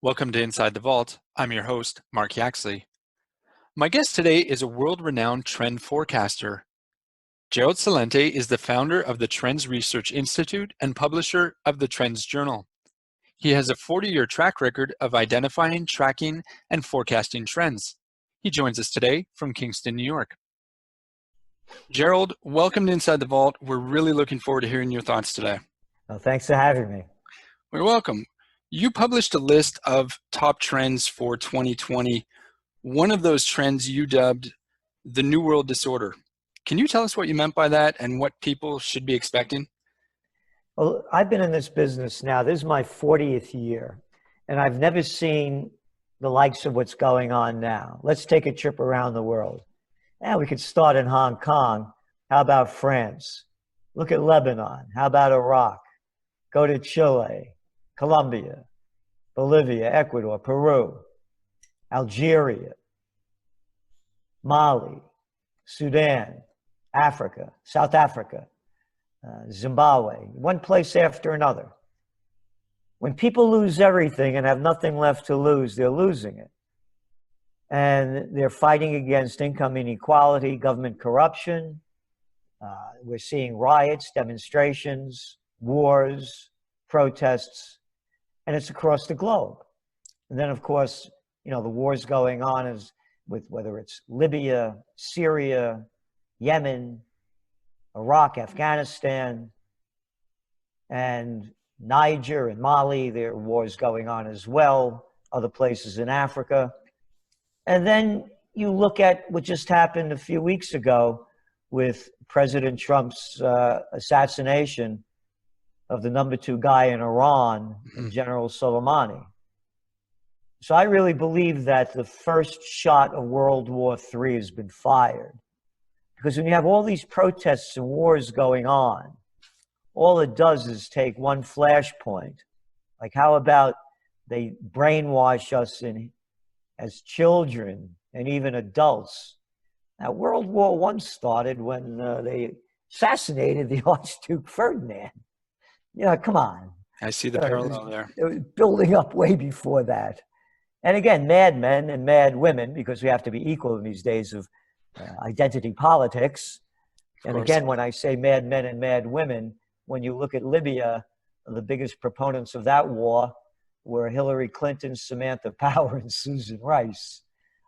Welcome to Inside the Vault. I'm your host, Mark Yaxley. My guest today is a world-renowned trend forecaster. Gerald Celente is the founder of the Trends Research Institute and publisher of the Trends Journal. He has a 40-year track record of identifying, tracking, and forecasting trends. He joins us today from Kingston, New York. Gerald, welcome to Inside the Vault. We're really looking forward to hearing your thoughts today. Well, thanks for having me. You're welcome. You published a list of top trends for 2020. One of those trends you dubbed the New World Disorder. Can you tell us what you meant by that and what people should be expecting? Well, I've been in this business now. This is my 40th year, and I've never seen the likes of what's going on now. Let's take a trip around the world. Now we could start in Hong Kong. How about France? Look at Lebanon. How about Iraq? Go to Chile, Colombia, Bolivia, Ecuador, Peru, Algeria, Mali, Sudan, Africa, South Africa, Zimbabwe, one place after another. When people lose everything and have nothing left to lose, they're losing it. And they're fighting against income inequality, government corruption. We're seeing riots, demonstrations, wars, protests, and it's across the globe. And then, of course, you know, the wars going on is with whether it's Libya, Syria, Yemen, Iraq, Afghanistan, and Niger and Mali. There are wars going on as well, other places in Africa. And then you look at what just happened a few weeks ago with President Trump's assassination of the #2 guy in Iran, General Soleimani. So I really believe that the first shot of World War III has been fired. Because when you have all these protests and wars going on, all it does is take one flashpoint. Like, how about they brainwash us as children and even adults? Now, World War I started when they assassinated the Archduke Ferdinand. You know, come on. I see the parallel there. It was building up way before that. And again, mad men and mad women, because we have to be equal in these days of identity politics. And again, when I say mad men and mad women, when you look at Libya, the biggest proponents of that war were Hillary Clinton, Samantha Power, and Susan Rice,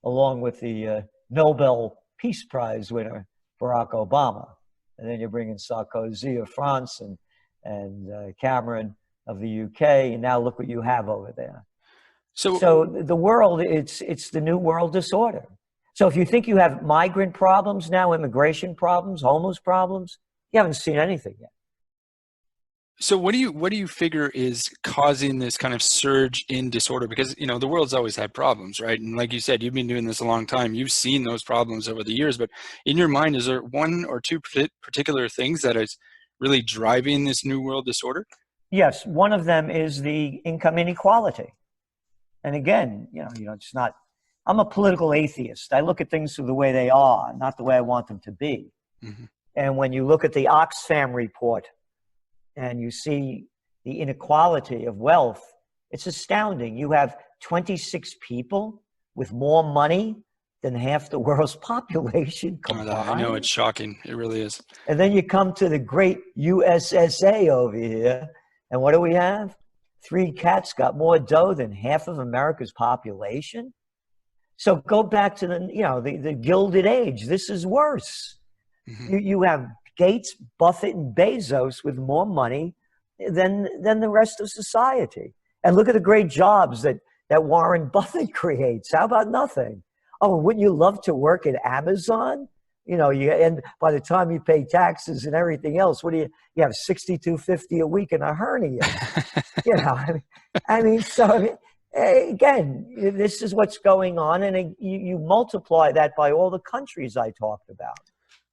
along with the Nobel Peace Prize winner, Barack Obama. And then you bring in Sarkozy of France and Cameron of the UK, and now look what you have over there. So the world, it's the New World Disorder. So if you think you have migrant problems now, immigration problems, homeless problems, you haven't seen anything yet. So what do you figure is causing this kind of surge in disorder? Because, you know, the world's always had problems, right? And like you said, you've been doing this a long time. You've seen those problems over the years. But in your mind, is there one or two particular things that is really driving this New World Disorder? Yes, one of them is the income inequality. And again, you know, it's not, I'm a political atheist. I look at things the way they are, not the way I want them to be. Mm-hmm. And when you look at the Oxfam report and you see the inequality of wealth, it's astounding. You have 26 people with more money than half the world's population combined. I know, it's shocking. It really is. And then you come to the great USSA over here, and what do we have? 3 cats got more dough than half of America's population. So go back to the Gilded Age. This is worse. Mm-hmm. You have Gates, Buffett, and Bezos with more money than the rest of society. And look at the great jobs that Warren Buffett creates. How about nothing? Oh, wouldn't you love to work at Amazon? You know, and by the time you pay taxes and everything else, what do you have $6,250 a week in a hernia? You know, I mean, again, this is what's going on, and you multiply that by all the countries I talked about.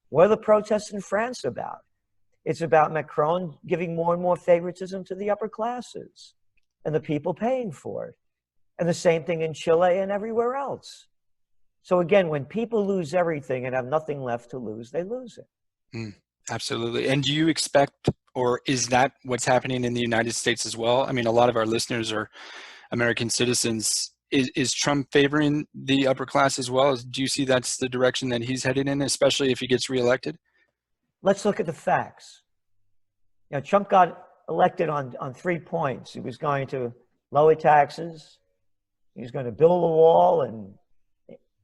What are the protests in France about? It's about Macron giving more and more favoritism to the upper classes and the people paying for it. And the same thing in Chile and everywhere else. So again, when people lose everything and have nothing left to lose, they lose it. Absolutely. And do you expect, or is that what's happening in the United States as well? I mean, a lot of our listeners are American citizens. Is Trump favoring the upper class as well? Do you see that's the direction that he's headed in, especially if he gets reelected? Let's look at the facts. Trump got elected on 3 points. He was going to lower taxes. He was going to build a wall and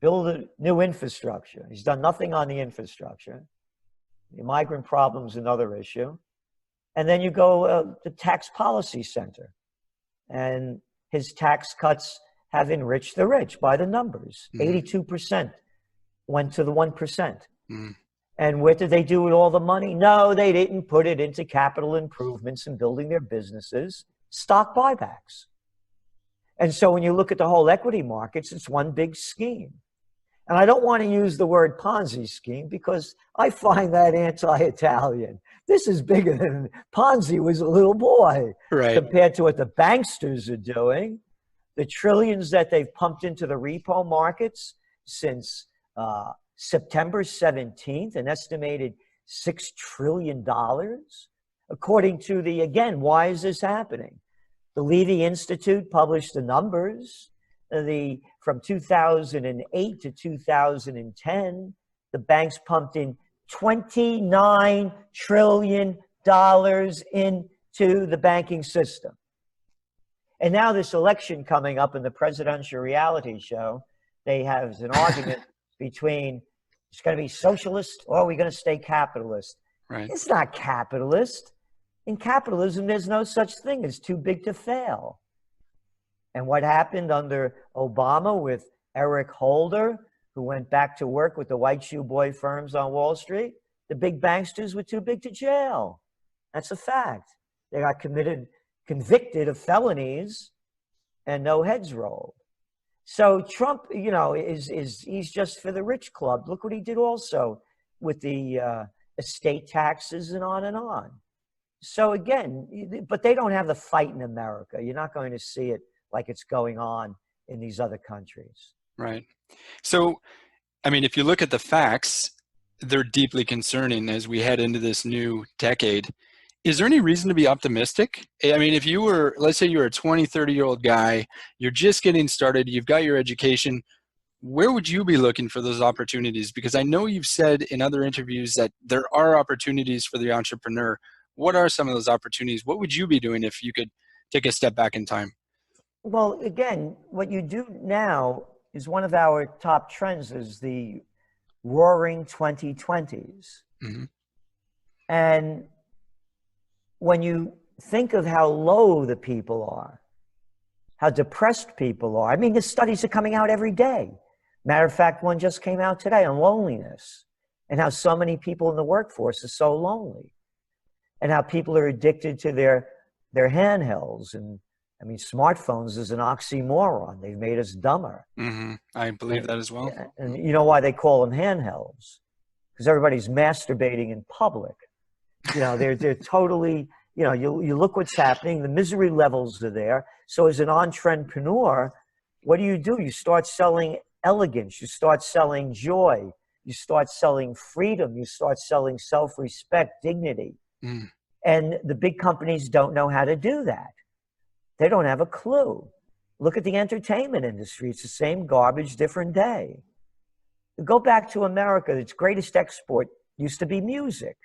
build a new infrastructure. He's done nothing on the infrastructure. The migrant problem is another issue. And then you go the tax policy center. And his tax cuts have enriched the rich by the numbers. 82% went to the 1%. And what did they do with all the money? No, they didn't put it into capital improvements and building their businesses, stock buybacks. And so when you look at the whole equity markets, it's one big scheme. And I don't want to use the word Ponzi scheme because I find that anti-Italian. This is bigger than Ponzi was a little boy, right, compared to what the banksters are doing. The trillions that they've pumped into the repo markets since September 17th, an estimated $6 trillion. According to again, why is this happening? The Levy Institute published the numbers. From 2008 to 2010, the banks pumped in $29 trillion into the banking system. And now this election coming up in the presidential reality show, they have an argument between it's going to be socialist or are we going to stay capitalist? Right. It's not capitalist. In capitalism, there's no such thing as too big to fail. And what happened under Obama with Eric Holder, who went back to work with the white shoe boy firms on Wall Street, the big banksters were too big to jail. That's a fact. They got convicted of felonies and no heads rolled. So Trump, he's just for the rich club. Look what he did also with the estate taxes and on and on. So again, but they don't have the fight in America. You're not going to see it like it's going on in these other countries. Right. So, I mean, if you look at the facts, they're deeply concerning as we head into this new decade. Is there any reason to be optimistic? I mean, if you were, let's say you're a 20, 30-year-old guy, you're just getting started, you've got your education, where would you be looking for those opportunities? Because I know you've said in other interviews that there are opportunities for the entrepreneur. What are some of those opportunities? What would you be doing if you could take a step back in time? Well, again, what you do now is one of our top trends is the roaring 2020s. Mm-hmm. And when you think of how low the people are, how depressed people are, I mean, the studies are coming out every day. Matter of fact, one just came out today on loneliness and how so many people in the workforce are so lonely and how people are addicted to their handhelds. And I mean, smartphones is an oxymoron. They've made us dumber. Mm-hmm. I believe that as well. And you know why they call them handhelds? Because everybody's masturbating in public. They're totally, you look what's happening. The misery levels are there. So as an entrepreneur, what do? You start selling elegance. You start selling joy. You start selling freedom. You start selling self-respect, dignity. Mm. And the big companies don't know how to do that. They don't have a clue. Look at the entertainment industry. It's the same garbage, different day. Go back to America. Its greatest export used to be music.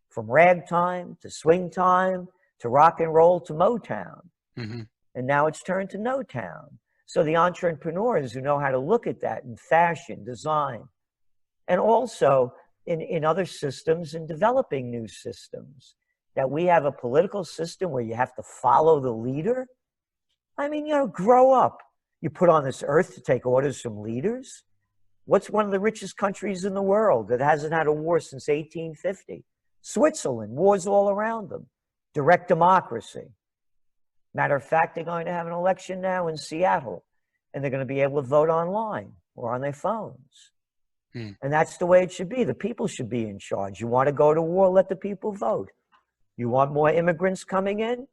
From ragtime to swing time to rock and roll to Motown. Mm-hmm. And now it's turned to no town. So the entrepreneurs who know how to look at that in fashion, design, and also in other systems and developing new systems, that we have a political system where you have to follow the leader. I mean, grow up. You put on this earth to take orders from leaders. What's one of the richest countries in the world that hasn't had a war since 1850? Switzerland, wars all around them. Direct democracy. Matter of fact, they're going to have an election now in Seattle, and they're going to be able to vote online or on their phones. Mm. And that's the way it should be. The people should be in charge. You want to go to war, let the people vote. You want more immigrants coming in?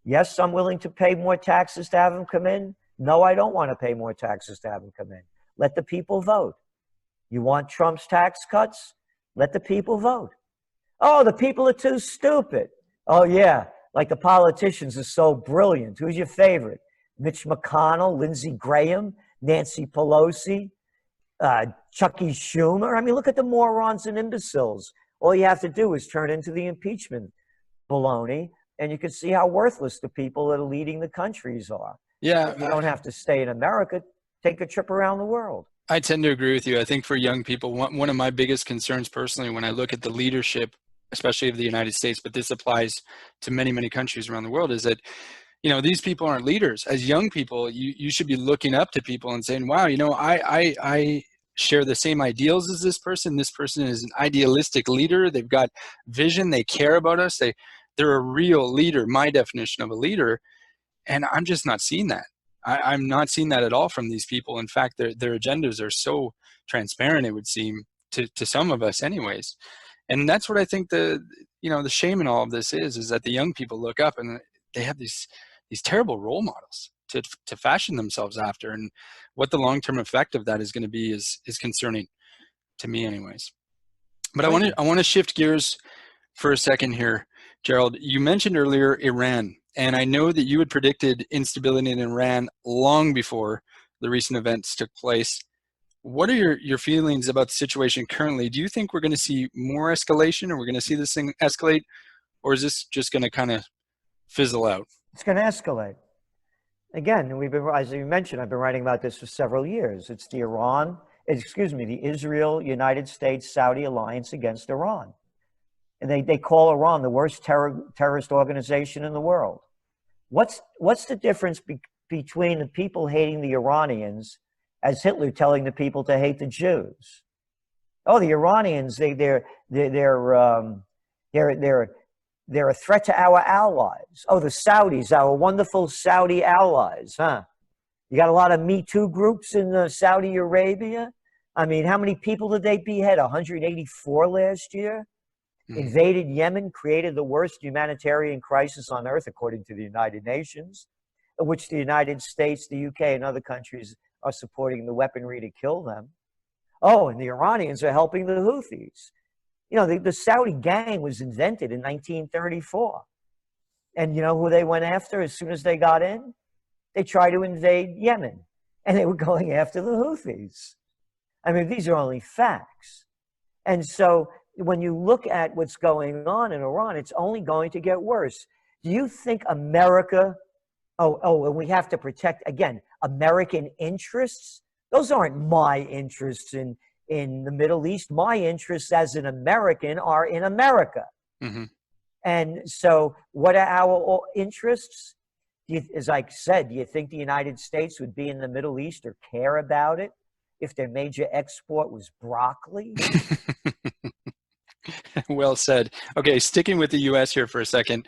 Yes, I'm willing to pay more taxes to have them come in. No, I don't want to pay more taxes to have them come in. Let the people vote. You want Trump's tax cuts? Let the people vote. Oh, the people are too stupid. Oh, yeah, like the politicians are so brilliant. Who's your favorite? Mitch McConnell, Lindsey Graham, Nancy Pelosi, Chucky Schumer. I mean, look at the morons and imbeciles. All you have to do is turn into the impeachment baloney, and you can see how worthless the people that are leading the countries are. Yeah. You don't have to stay in America. Take a trip around the world. I tend to agree with you. I think for young people, one of my biggest concerns personally when I look at the leadership, especially of the United States, but this applies to many, many countries around the world, is that, you know, these people aren't leaders. As young people, you should be looking up to people and saying, wow, you know, I share the same ideals as this person. This person is an idealistic leader. They've got vision. They care about us. They're a real leader, my definition of a leader. And I'm just not seeing that. I'm not seeing that at all from these people. In fact, their agendas are so transparent, it would seem, to some of us anyways. And that's what I think the shame in all of this is that the young people look up and they have these terrible role models to fashion themselves after. And what the long-term effect of that is going to be is concerning to me anyways. But I want to shift gears for a second here. Gerald, you mentioned earlier Iran, and I know that you had predicted instability in Iran long before the recent events took place. What are your feelings about the situation currently? Do you think we're going to see more escalation, or we're going to see this thing escalate, or is this just going to kind of fizzle out? It's going to escalate. Again, as you mentioned, I've been writing about this for several years. It's the Israel, United States, Saudi alliance against Iran. And they call Iran the worst terrorist organization in the world. What's the difference between the people hating the Iranians as Hitler telling the people to hate the Jews? Oh, the Iranians, they're a threat to our allies. Oh, the Saudis, our wonderful Saudi allies, huh? You got a lot of Me Too groups in Saudi Arabia. I mean, how many people did they behead? 184 last year? Invaded Yemen, created the worst humanitarian crisis on earth, according to the United Nations, in which the United States, the UK, and other countries are supporting the weaponry to kill them. Oh, and the Iranians are helping the Houthis. You know, the Saudi gang was invented in 1934. And you know who they went after as soon as they got in? They tried to invade Yemen, and they were going after the Houthis. I mean, these are only facts. And so when you look at what's going on in Iran, it's only going to get worse. Do you think America, and we have to protect, again, American interests? Those aren't my interests in the Middle East. My interests as an American are in America. Mm-hmm. And so what are our interests? As I said, do you think the United States would be in the Middle East or care about it if their major export was broccoli? Well said. Okay, sticking with the U.S. here for a second.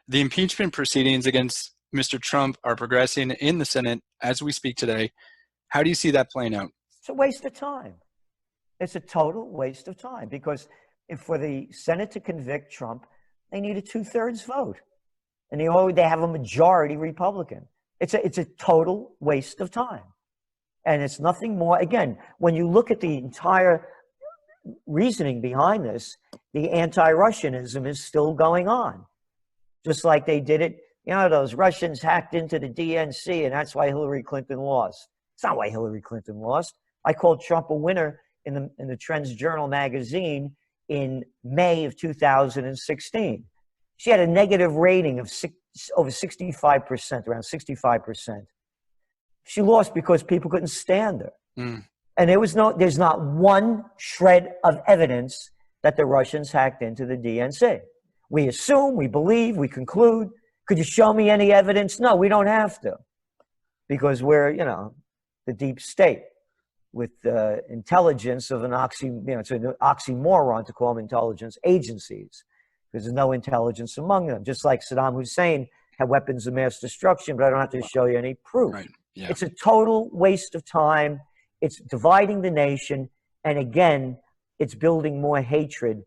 The impeachment proceedings against Mr. Trump are progressing in the Senate as we speak today. How do you see that playing out? It's a waste of time. It's a total waste of time, because for the Senate to convict Trump, they need a 2/3 vote. And they have a majority Republican. It's a total waste of time. And it's nothing more. Again, when you look at the entire reasoning behind this, the anti-Russianism is still going on. Just like they did it, you know, those Russians hacked into the DNC, and that's why Hillary Clinton lost. It's not why Hillary Clinton lost. I called Trump a winner in the Trends Journal magazine in May of 2016. She had a negative rating of over 65%, around 65%. She lost because people couldn't stand her. Mm. And there's not one shred of evidence that the Russians hacked into the DNC. We assume, we believe, we conclude. Could you show me any evidence? No, we don't have to, because we're, the deep state with intelligence of it's an oxymoron to call them intelligence agencies, because there's no intelligence among them. Just like Saddam Hussein had weapons of mass destruction, but I don't have to show you any proof. Right. Yeah. It's a total waste of time. It's dividing the nation. And again, it's building more hatred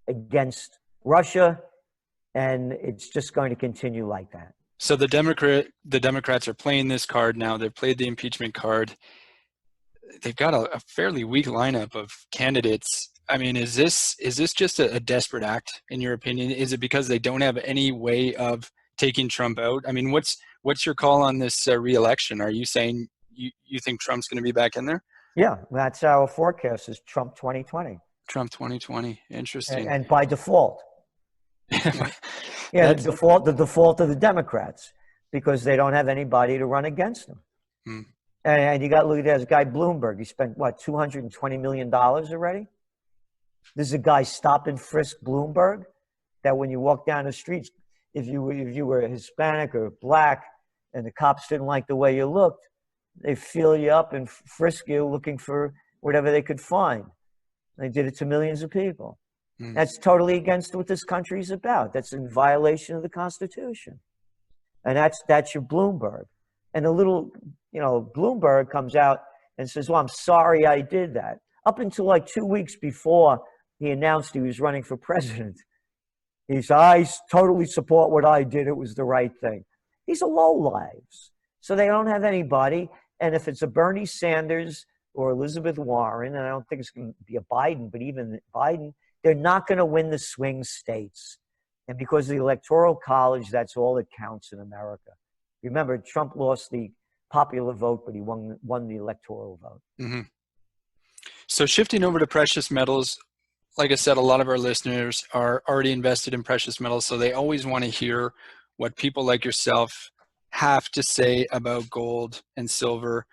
against Russia. And it's just going to continue like that. So the Democrats are playing this card now. They've played the impeachment card. They've got a fairly weak lineup of candidates. I mean, is this just a desperate act, in your opinion? Is it because they don't have any way of taking Trump out. I mean, what's your call on this re-election? Are you saying you think Trump's going to be back in there? Yeah, that's our forecast is Trump 2020. Trump 2020. Interesting. And by default. Yeah, That's, the default of the Democrats, because they don't have anybody to run against them. Hmm. And you got, look at this guy Bloomberg. He spent what, $220 million already? This is a guy stop and frisk Bloomberg, that when you walk down the streets, if you were Hispanic or black and the cops didn't like the way you looked, they feel you up and frisk you looking for whatever they could find. They did it to millions of people. That's totally against what this country is about. That's in violation of the Constitution. And that's your Bloomberg. And the little, Bloomberg comes out and says, well, I'm sorry I did that. Up until like 2 weeks before he announced he was running for president, he said, I totally support what I did. It was the right thing. These are lowlives. So they don't have anybody. And if it's a Bernie Sanders or Elizabeth Warren, and I don't think it's going to be a Biden, but even Biden, they're not going to win the swing states. And because of the Electoral College, that's all that counts in America. Remember, Trump lost the popular vote, but he won the electoral vote. Mm-hmm. So shifting over to precious metals, like I said, a lot of our listeners are already invested in precious metals, so they always want to hear what people like yourself have to say about gold and silver.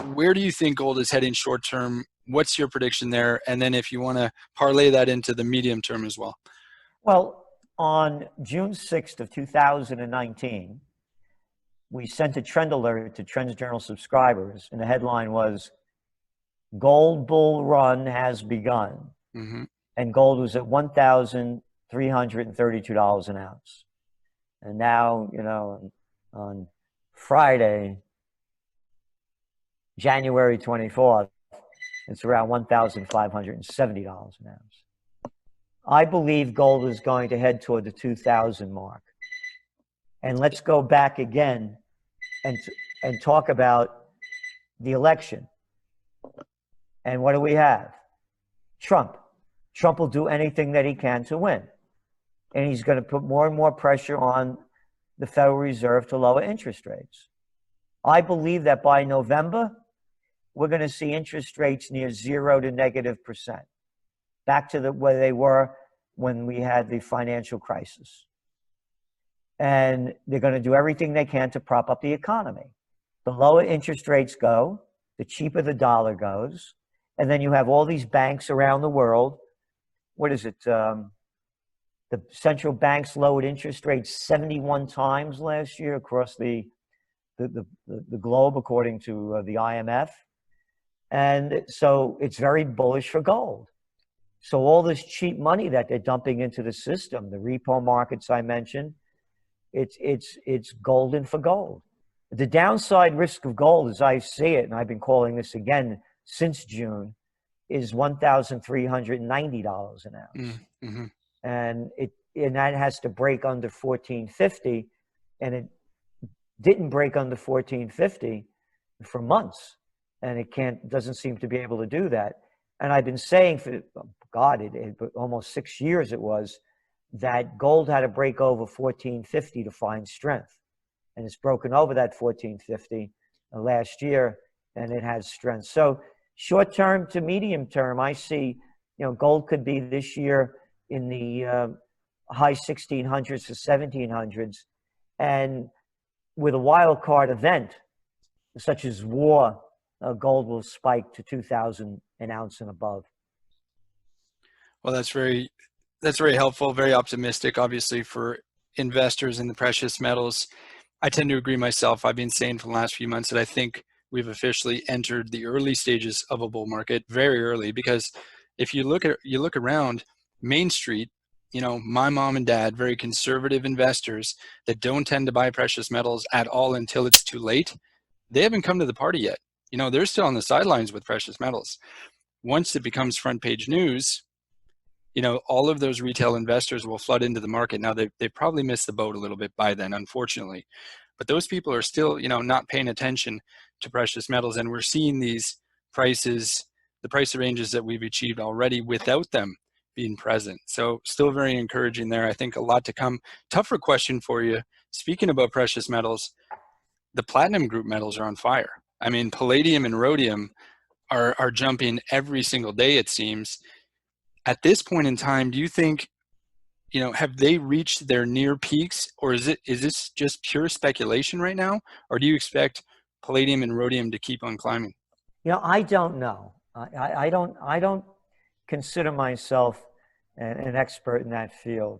Where do you think gold is heading short term? What's your prediction there? And then if you want to parlay that into the medium term as well. Well, on June 6th of 2019, we sent a trend alert to Trends Journal subscribers, and the headline was, Gold Bull Run has begun. Mm-hmm. And gold was at $1,332 an ounce. And now, on Friday, January 24th, it's around $1,570 an ounce. I believe gold is going to head toward the 2,000 mark. And let's go back again and talk about the election. And what do we have? Trump. Trump will do anything that he can to win. And he's going to put more and more pressure on the Federal Reserve to lower interest rates. I believe that by November, we're going to see interest rates near 0 to -%, back to where they were when we had the financial crisis. And they're going to do everything they can to prop up the economy. The lower interest rates go, the cheaper the dollar goes, and then you have all these banks around the world. What is it? The central banks lowered interest rates 71 times last year across the globe, according to the IMF. And so it's very bullish for gold. So all this cheap money that they're dumping into the system, the repo markets I mentioned, it's golden for gold. The downside risk of gold, as I see it, and I've been calling this again since June, is $1,390 an ounce. Mm-hmm. And that has to break under 1450, and it didn't break under 1450 for months, and it doesn't seem to be able to do that. And I've been saying for almost 6 years it was, that gold had to break over 1450 to find strength, and it's broken over that 1450 last year, and it has strength. So short term to medium term, I see, gold could be this year in the high 1600s to 1700s, and with a wild card event such as war, gold will spike to 2,000 an ounce and above. Well, that's very helpful, very optimistic, obviously, for investors in the precious metals. I tend to agree myself. I've been saying for the last few months that I think we've officially entered the early stages of a bull market, very early, because if you look around Main Street, my mom and dad, very conservative investors that don't tend to buy precious metals at all until it's too late, they haven't come to the party yet. They're still on the sidelines with precious metals. Once it becomes front page news, all of those retail investors will flood into the market. Now, they probably missed the boat a little bit by then, unfortunately. But those people are still, not paying attention to precious metals. And we're seeing these prices, the price ranges that we've achieved already without them being present. So still very encouraging there. I think a lot to come. Tougher question for you. Speaking about precious metals, the platinum group metals are on fire. I mean, palladium and rhodium are jumping every single day, it seems. At this point in time, do you think, have they reached their near peaks, or is this just pure speculation right now, or do you expect palladium and rhodium to keep on climbing? I don't know. I don't consider myself an expert in that field.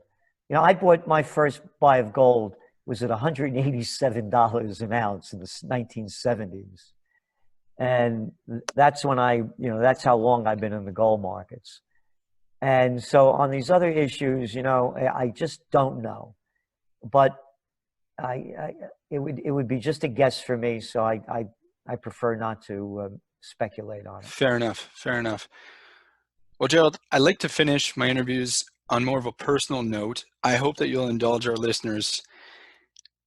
I bought my first buy of gold was at $187 an ounce in the 1970s. And that's when that's how long I've been in the gold markets. And so on these other issues, I just don't know. But it would be just a guess for me. So I prefer not to speculate on it. Fair enough. Fair enough. Well, Gerald, I like to finish my interviews on more of a personal note. I hope that you'll indulge our listeners.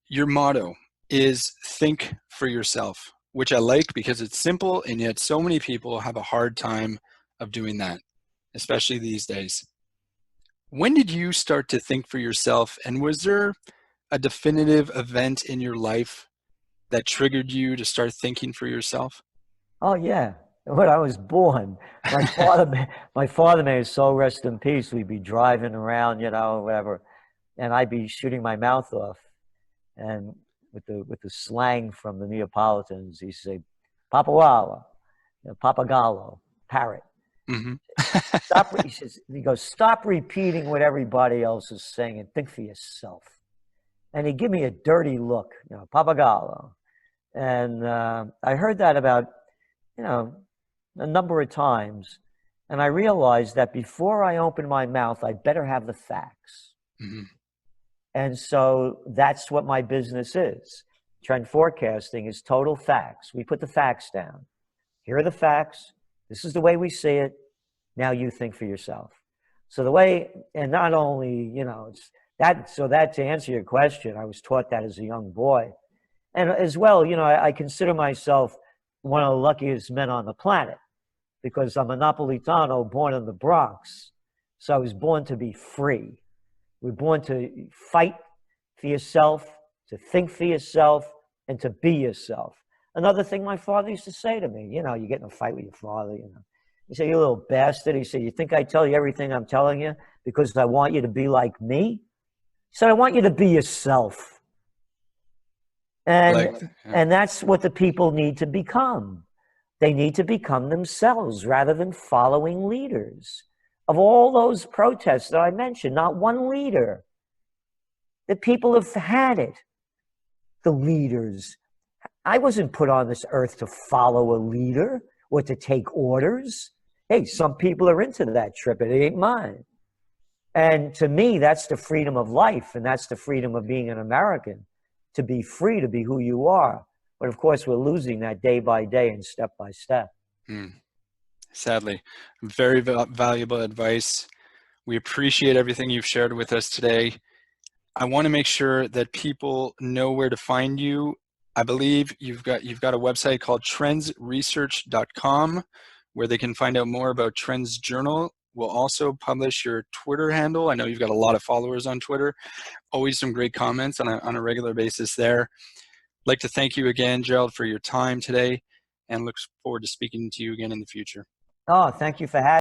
Your motto is think for yourself, which I like because it's simple, and yet so many people have a hard time of doing that, especially these days. When did you start to think for yourself, and was there a definitive event in your life that triggered you to start thinking for yourself? Oh yeah, when I was born, my father may his soul rest in peace. We'd be driving around, whatever, and I'd be shooting my mouth off, and with the slang from the Neapolitans, he'd say, "Papawala," "Papagallo," parrot. Mm-hmm. He goes, "Stop repeating what everybody else is saying and think for yourself." And he'd give me a dirty look, "Papagallo," and I heard that about a number of times. And I realized that before I open my mouth, I better have the facts. Mm-hmm. And so that's what my business is. Trend forecasting is total facts. We put the facts down. Here are the facts. This is the way we see it. Now you think for yourself. So the way, and not only, it's that, so that to answer your question, I was taught that as a young boy. And as well, I consider myself one of the luckiest men on the planet because I'm a Napolitano born in the Bronx. So I was born to be free. We're born to fight for yourself, to think for yourself, and to be yourself. Another thing my father used to say to me, you get in a fight with your father, He said, "You little bastard." He said, "You think I tell you everything I'm telling you because I want you to be like me?" He said, "I want you to be yourself." And that's what the people need to become. They need to become themselves rather than following leaders. Of all those protests that I mentioned, not one leader. The people have had it. The leaders. I wasn't put on this earth to follow a leader or to take orders. Hey, some people are into that trip. It ain't mine. And to me, that's the freedom of life. And that's the freedom of being an American, to be free, to be who you are. But of course, we're losing that day by day and step by step. Sadly, very valuable advice. We appreciate everything you've shared with us today. I want to make sure that people know where to find you. I believe you've got a website called trendsresearch.com where they can find out more about Trends Journal. We'll also publish your Twitter handle. I know you've got a lot of followers on Twitter. Always some great comments on a regular basis there. I'd like to thank you again, Gerald, for your time today, and look forward to speaking to you again in the future. Oh, thank you for having me.